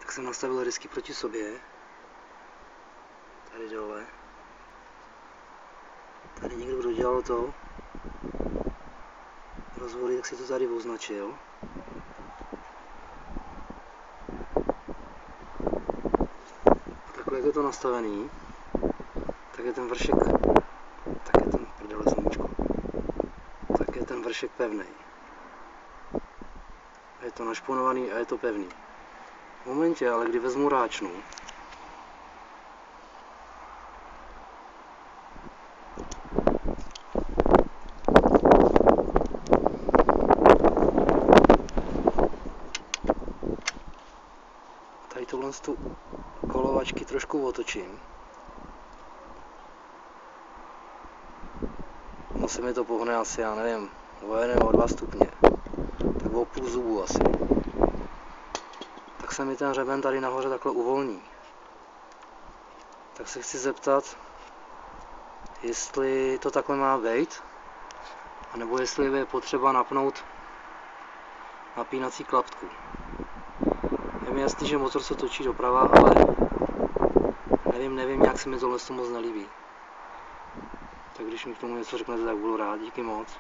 Tak jsem nastavil risky proti sobě. Tady dole. Tady někdo, kdo dělal to rozvody, tak si to tady označil. A takhle jak je to nastavený, tak je ten vršek, tak je ten vršek pevný. Je to našponovaný a je to pevný. V momentě, ale kdy vezmu ráčnu, tady tohle z tu kolovačky trošku otočím, no se mi to pohne asi, já nevím, o 1 nebo 2 stupně, tak o půl zubu asi. Tak se mi ten řeben tady nahoře takhle uvolní. Tak se chci zeptat, jestli to takhle má být, anebo jestli je potřeba napnout napínací klapku. Je mi jasný, že motor se točí doprava, ale nevím, jak se mi tohle moc nelíbí. Tak když mi k tomu něco řeknete, tak budu rád, díky moc.